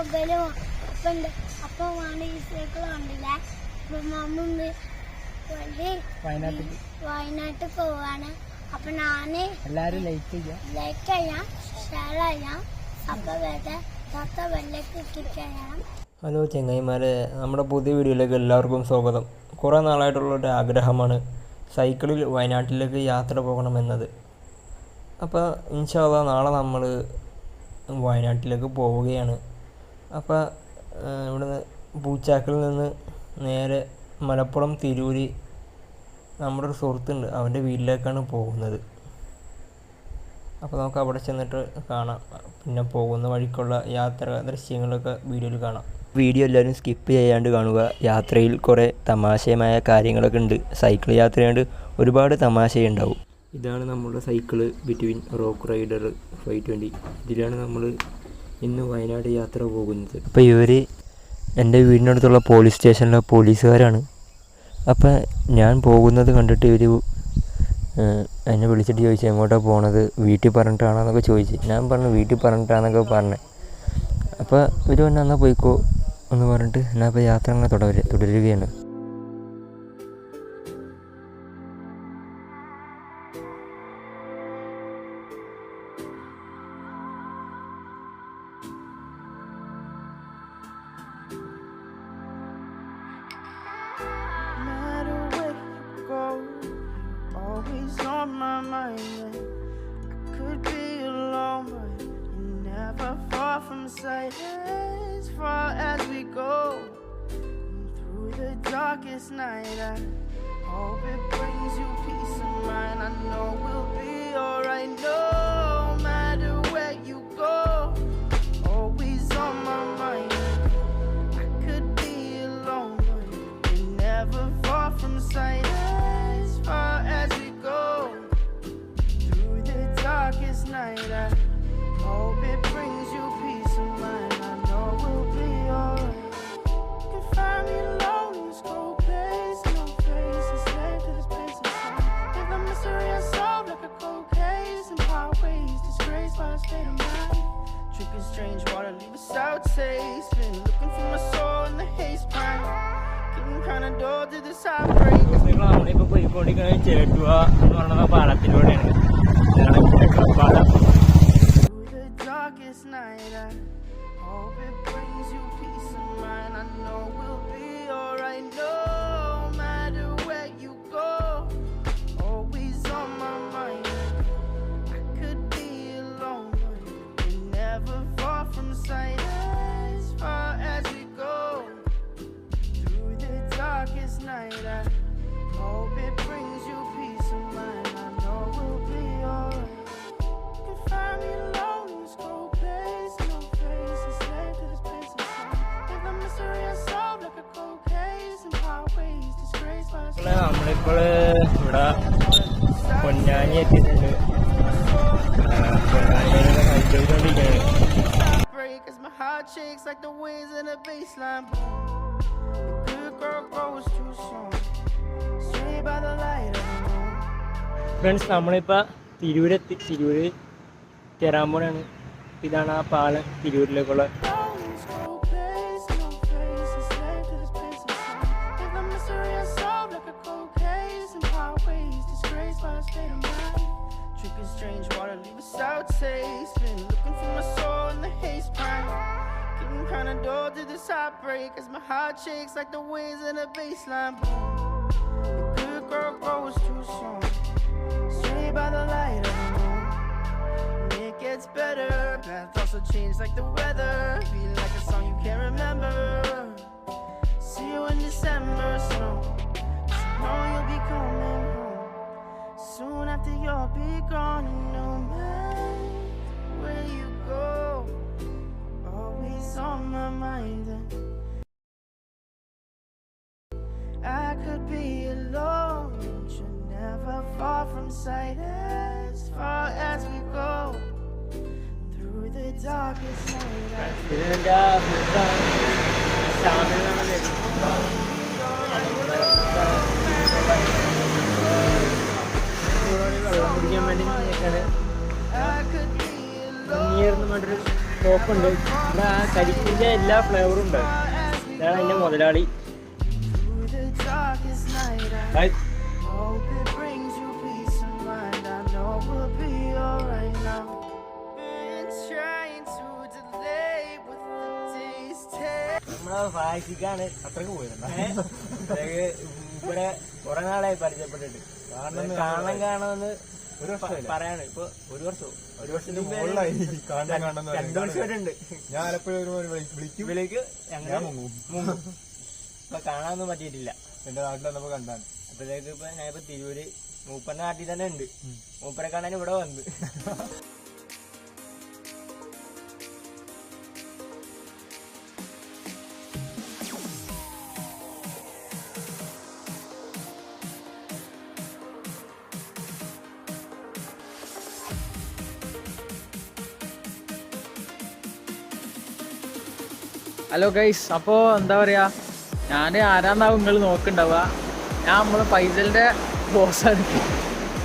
അപ്പോൾ ഈ സൈക്കിൾ കണ്ടില്ല. മമ്മ വയനാട്ടിൽ പോവാണ്. അപ്പൊ ഞാന് എല്ലാരും ലൈക്ക് ചെയ്യാം, ഷെയർ ചെയ്യാം. അപ്പൊ വെള്ളക്ക് ഇട്ടിരിക്കണം. ഹലോ ചെങ്ങായിമാരെ, നമ്മുടെ പുതിയ വീഡിയോയിലേക്ക് എല്ലാവർക്കും സ്വാഗതം. കുറേ നാളായിട്ടുള്ളൊരു ആഗ്രഹമാണ് സൈക്കിളിൽ വയനാട്ടിലേക്ക് യാത്ര പോകണമെന്നത്. അപ്പോൾ ഇൻഷാ അല്ലാഹ് നാളെ നമ്മൾ വയനാട്ടിലേക്ക് പോവുകയാണ്. അപ്പോൾ ഇവിടുന്ന് പൂച്ചാക്കിൽ നിന്ന് നേരെ മലപ്പുറം തിരൂര് നമ്മുടെ ഒരു സുഹൃത്തുണ്ട്, അവൻ്റെ വീട്ടിലേക്കാണ് പോകുന്നത്. അപ്പോൾ നമുക്ക് അവിടെ ചെന്നിട്ട് കാണാം. പിന്നെ പോകുന്ന വഴിക്കുള്ള യാത്ര ദൃശ്യങ്ങളൊക്കെ വീഡിയോയിൽ കാണാം. വീഡിയോ എല്ലാവരും സ്കിപ്പ് ചെയ്യാണ്ട് കാണുക. യാത്രയിൽ കുറേ തമാശയമായ കാര്യങ്ങളൊക്കെ ഉണ്ട്. സൈക്കിൾ യാത്രയാണ്ട് ഒരുപാട് തമാശയുണ്ടാവും. ഇതാണ് നമ്മുടെ സൈക്കിള് ബിറ്റ്വീൻ റോക്ക് റൈഡർ 520. ഇതിലാണ് നമ്മൾ ഇന്ന് വയനാട് യാത്ര പോകുന്നത്. അപ്പോൾ ഇവർ എൻ്റെ വീടിനടുത്തുള്ള പോലീസ് സ്റ്റേഷനിലെ പോലീസുകാരാണ്. അപ്പം ഞാൻ പോകുന്നത് കണ്ടിട്ട് ഇവർ എന്നെ വിളിച്ചിട്ട് ചോദിച്ചു എങ്ങോട്ടാണ് പോണത്, വീട്ടിൽ പറഞ്ഞിട്ടാണോ എന്നൊക്കെ ചോദിച്ചു. ഞാൻ പറഞ്ഞു വീട്ടിൽ പറഞ്ഞിട്ടാണെന്നൊക്കെ പറഞ്ഞത്. അപ്പോൾ ഇവർ പറഞ്ഞു എന്നാൽ പോയിക്കോ എന്ന് പറഞ്ഞിട്ട് ഞാൻ അപ്പോൾ യാത്ര അങ്ങനെ തുടരുകയാണ്. Always on my mind. I could be alone, but you're never far from sight. As far as we go, through the darkest night, I hope it brings you peace of mind. I know we'll be alright, no matter where you go. Always on my mind. I could be alone, but you're never far from sight. As far as we go, through the darkest night, I hope it brings you peace of mind. I know we'll be alright. You can find me alone in this cold place, no face, a slave to this place inside. If the mystery is solved like a cold case, and pathways disgraced by a state of mind. Drinking strange water, leave a sour taste. Been looking for my soul in the haze pine. Getting kinda dull to this heartbreak. നമ്മളിപ്പോൾ പോയിക്കൊണ്ടിരിക്കുന്നത് ചേട്ടുവ എന്ന് പറയുന്ന പാലത്തിലൂടെയാണ്. പാലം. Through the darkest night, I hope it brings you peace of mind. I know we'll be alright, no matter where you go. Always on my mind. I could be alone, but you're never far from sight. As far as we go, through the darkest night, I hope it brings you peace of mind. I know we'll be alright. You can find me alone in this cold place, no face, a slave to this place inside. If the mystery is solved like a cold case, and pathways disgraced by a നമ്മളിപ്പോൾ ഇവിടെ പൊന്നാനി എത്തിയിട്ടുണ്ട്. പൊന്നാനിയിലൊക്കെ കഴിച്ചുകൊണ്ടിരിക്കുകയാണ്. break as my heart shakes like the waves in a baseline. The good girl goes too soon, straight by the light of the moon. Friends, നമ്മളിപ്പോൾ തിരൂര് കയറാൻ പോലെയാണ്. ഇതാണ് ആ പാലം തിരൂരിലേക്കുള്ള. Drinking strange water, leave a sour taste. Been looking for my soul in the haze pine. Getting kinda dull to this heartbreak as my heart shakes like the waves in a baseline. The good girl goes too soon, straight by the light of the moon. And it gets better, paths also change like the weather. Feel like a song you can't remember. See you in December snow, 'cause I know you'll be coming home soon after you'll be gone. And no matter where you go, always on my mind. I could be alone, but you're never far from sight. As far as we go, through the darkest night. ഇതിൻ്റെ സാധനങ്ങളാണ്. വെള്ളം കുടിക്കാൻ വേണ്ടി നിൽക്കാണ്. നീർന്ന് വേണ്ടൊരു ഷോപ്പുണ്ട്. ഇവിടെ ആ കരിക്കിൻ്റെ എല്ലാ ഫ്ലേവറും ഉണ്ട്. ഇതാണ് എൻ്റെ മുതലാളി. Hope it brings you peace of mind. I know we'll be alright now. Been trying to delay with the days take. നമ്മളെ ഫാഷിക്കാണ് അത്രക്ക് പോയത്. ഇവിടെ കുറെ നാളായി പരിചയപ്പെട്ടിട്ട് കാണണമെന്ന് പറയാണ്. ഇപ്പൊ ഒരു വർഷത്തിന് മുകളിലായി. 2 വർഷം വരെ ഉണ്ട്. ഞാൻ വിളിക്കും ഇപ്പൊ കാണാനൊന്നും പറ്റിയിട്ടില്ല. എന്റെ നാട്ടിൽ വന്നപ്പോ കണ്ടാണ്. അപ്പോഴേക്ക് ഇപ്പൊ ഞാനിപ്പോ തിരൂര് മൂപ്പന്റെ നാട്ടിൽ തന്നെ ഉണ്ട്. മൂപ്പരെ കാണാൻ ഇവിടെ വന്ന്. ഹലോ ഗൈസ്, അപ്പോൾ എന്താ പറയുക, ഞാൻ ആരാന്നാവും നിങ്ങൾ നോക്കുന്നുണ്ടാവുക. ഞാൻ നമ്മളെ ഫൈസലിൻ്റെ ബോസാണ്.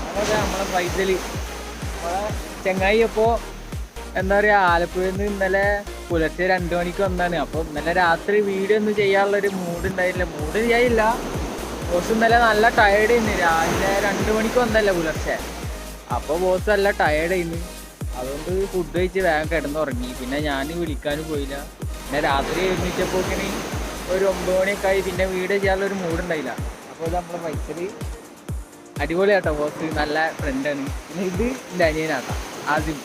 അതൊക്കെ നമ്മളെ ഫൈസൽ നമ്മളെ ചങ്ങായി. അപ്പോൾ എന്താ പറയുക, ആലപ്പുഴയിൽ നിന്ന് ഇന്നലെ പുലർച്ചെ 2 മണിക്ക് വന്നതാണ്. അപ്പോൾ ഇന്നലെ രാത്രി വീഡിയോ ഒന്നും ചെയ്യാനുള്ളൊരു മൂഡ് ഉണ്ടായില്ല. മൂഡ് ചെയ്യാനില്ല, ബോസ് ഇന്നലെ നല്ല ടയേർഡ് ആയിരുന്നു. രാവിലെ 2 മണിക്ക് വന്നല്ലേ പുലർച്ചെ. അപ്പോൾ ബോസ് നല്ല ടയേർഡ് ആയിരുന്നു. അതുകൊണ്ട് ഫുഡ് കഴിച്ച് വേഗം കിടന്നുറങ്ങി. പിന്നെ ഞാൻ വിളിക്കാനും പോയില്ല. പിന്നെ രാത്രി എഴുന്നേറ്റപ്പോൾ ഇങ്ങനെ ഒരു 9 മണിയൊക്കെ ആയി. പിന്നെ വീഡിയോ ചെയ്യാനുള്ളൊരു മൂഡുണ്ടായില്ല. അപ്പോൾ ഇത് നമ്മുടെ ഫൈസൽ അടിപൊളിയാട്ടോ. ബോസ് നല്ല ഫ്രണ്ടാണ്. പിന്നെ ഇത് എൻ്റെ അനിയനാട്ടോ, ആദ്യം.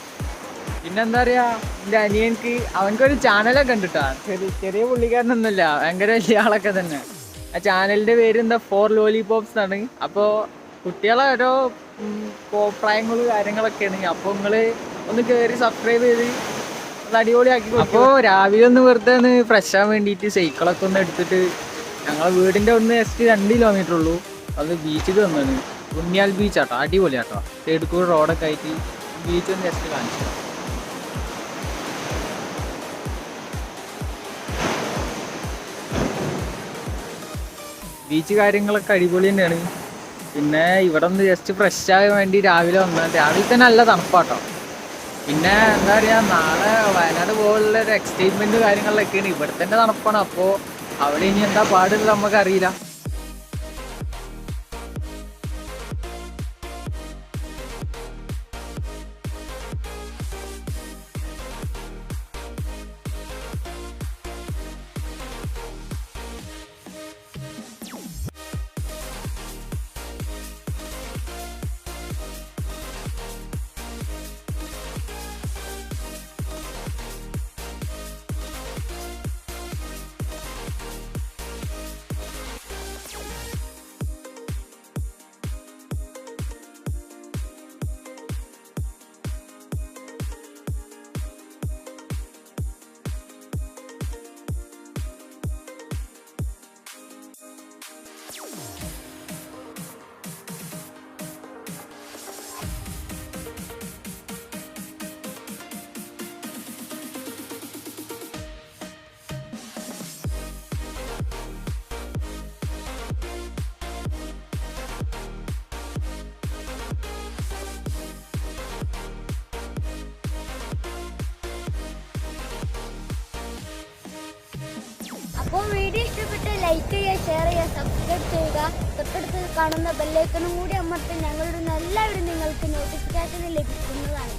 പിന്നെ എന്താ പറയുക, എൻ്റെ അനിയൻക്ക് അവനക്കൊരു ചാനലൊക്കെ ഉണ്ട് കേട്ടോ. ചെറിയ പുള്ളിക്കാരനൊന്നുമില്ല, ഭയങ്കര വലിയ ആളൊക്കെ തന്നെ. ആ ചാനലിൻ്റെ പേര് എന്താ 4 ലോലിപോപ്സ് ആണ്. അപ്പോൾ കുട്ടികളെ ഓരോ പ്രായങ്ങളും കാര്യങ്ങളൊക്കെയാണ്. അപ്പോൾ നിങ്ങൾ ഒന്ന് കയറി സബ്സ്ക്രൈബ് ചെയ്ത് അടിപൊളിയാക്കി. അപ്പോൾ രാവിലെ ഒന്ന് വെറുതെ ഒന്ന് ഫ്രഷ് ആവാൻ വേണ്ടിയിട്ട് സൈക്കിളൊക്കെ ഒന്ന് എടുത്തിട്ട് ഞങ്ങളെ വീടിൻ്റെ ഒന്ന് ജസ്റ്റ് 2 കിലോമീറ്റർ ഉള്ളൂ. അത് ബീച്ചിൽ വന്നാണ്. ഉണ്ണിയാൽ ബീച്ചാട്ടോ, അടിപൊളിയാട്ടോ. സൈഡിൽ കൂടെ റോഡൊക്കെ ആയിട്ട് ബീച്ച് ഒന്ന് ജസ്റ്റ് കാണിച്ചു. ബീച്ച് കാര്യങ്ങളൊക്കെ അടിപൊളി തന്നെയാണ്. പിന്നെ ഇവിടെ ഒന്ന് ജസ്റ്റ് ഫ്രഷ് ആകാൻ വേണ്ടി രാവിലെ വന്നാൽ രാവിലെ തന്നെ നല്ല തണുപ്പാട്ടോ. പിന്നെ എന്താ പറയുക, നാളെ വയനാട് പോലുള്ള ഒരു എക്സ്റ്റൈറ്റ്മെൻറ്റ് കാര്യങ്ങളിലൊക്കെയാണ്. ഇവിടെ തന്നെ തണുപ്പാണ്. അപ്പോൾ അവിടെ ഇനി എന്താ പാടുള്ളത് നമുക്കറിയില്ല. അപ്പോൾ വീഡിയോ ഇഷ്ടപ്പെട്ട് ലൈക്ക് ചെയ്യുക, ഷെയർ ചെയ്യുക, സബ്സ്ക്രൈബ് ചെയ്യുക. തൊട്ടടുത്ത് കാണുന്ന ബെല്ലൈക്കണും കൂടി അമർത്തി ഞങ്ങളുടെ എല്ലാവരും നിങ്ങൾക്ക് നോട്ടിഫിക്കേഷൻ ലഭിക്കുന്നതാണ്.